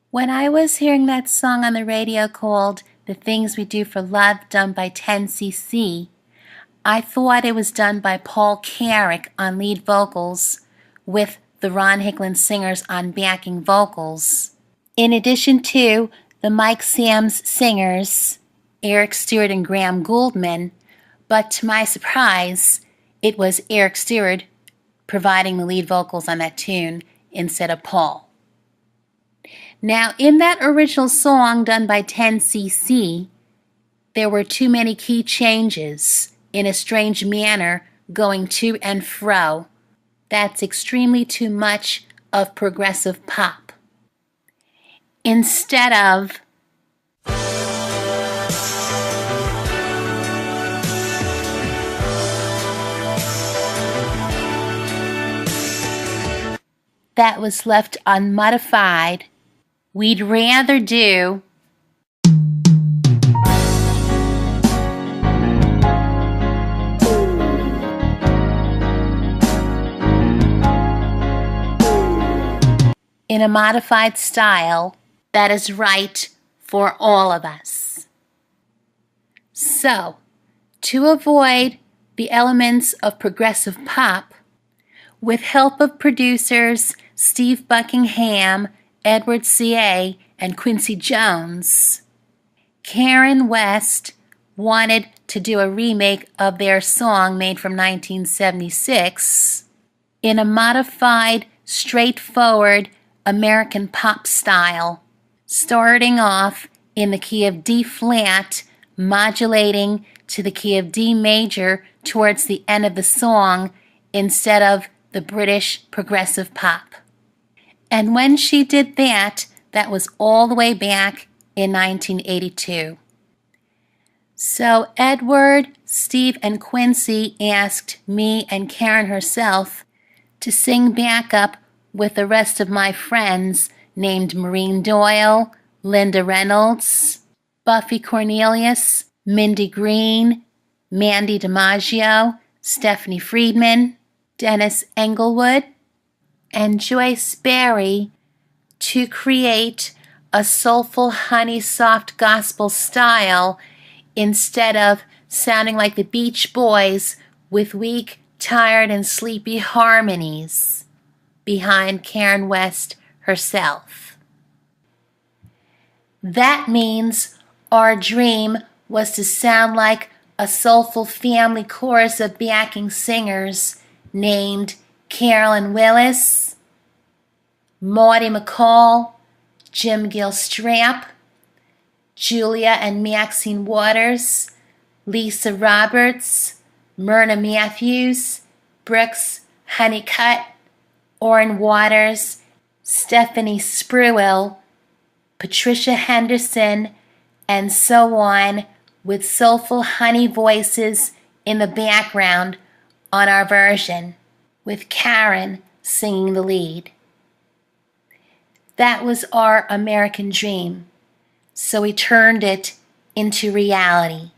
When I was hearing that song on the radio called The Things We Do for Love done by 10cc, I thought it was done by Paul Carrack on lead vocals with the Ron Hicklin singers on backing vocals. In addition to the Mike Sam's singers, Eric Stewart and Graham Gouldman, but to my surprise, it was Eric Stewart providing the lead vocals on that tune instead of Paul. Now, in that original song done by 10cc, there were too many key changes in a strange manner going to and fro. That's extremely too much of progressive pop. Instead of that was left unmodified, we'd rather do in a modified style that is right for all of us. So, to avoid the elements of progressive pop, with help of producers Steve Buckingham, Edward C.A., and Quincy Jones, Karen West wanted to do a remake of their song made from 1976 in a modified, straightforward American pop style, starting off in the key of D flat, modulating to the key of D major towards the end of the song instead of the British progressive pop. And when she did that, that was all the way back in 1982. So Edward, Steve, and Quincy asked me and Karen herself to sing backup with the rest of my friends named Maureen Doyle, Linda Reynolds, Buffy Cornelius, Mindy Green, Mandy DiMaggio, Stephanie Friedman, Dennis Englewood, and Joyce Barry to create a soulful, honey, soft gospel style instead of sounding like the Beach Boys with weak, tired, and sleepy harmonies behind Karen West herself. That means our dream was to sound like a soulful family chorus of backing singers named Carolyn Willis, Maudie McCall, Jim Gilstrap, Julia and Maxine Waters, Lisa Roberts, Myrna Matthews, Brooks Honeycutt, Orrin Waters, Stephanie Spruill, Patricia Henderson, and so on, with soulful honey voices in the background on our version, with Karen singing the lead. That was our American dream, so we turned it into reality.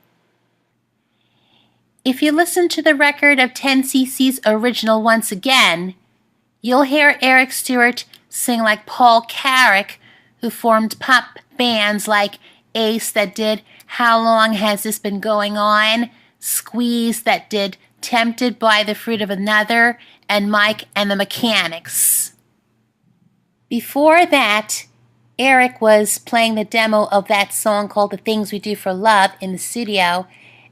If you listen to the record of 10cc's original once again, you'll hear Eric Stewart sing like Paul Carrack, who formed pop bands like Ace that did How Long Has This Been Going On?, Squeeze that did Tempted by the Fruit of Another, and Mike and the Mechanics. Before that, Eric was playing the demo of that song called The Things We Do for Love in the studio,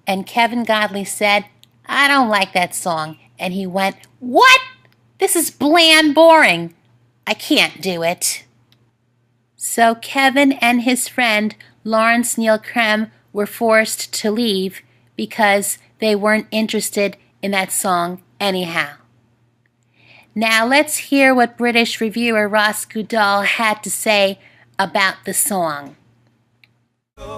and Kevin Godley said, "I don't like that song." And he went, "What? This is bland boring. I can't do it." So Kevin and his friend Lawrence Neil Krem were forced to leave because they weren't interested in that song anyhow. Now let's hear what British reviewer Ross Goodall had to say about the song.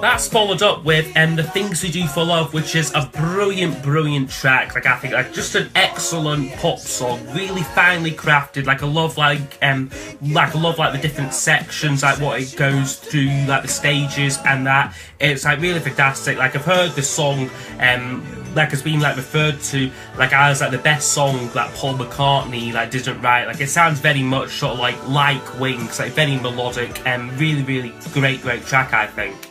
That's followed up with The Things We Do for Love, which is a brilliant track. Like, I think, like, just an excellent pop song, really finely crafted. Like, I love the different sections, like what it goes through, like the stages and that. It's like really fantastic. Like, I've heard this song, like, has been like referred to like as like the best song that Paul McCartney like didn't write. Like, it sounds very much sort of like Wings, like very melodic and really great track, I think.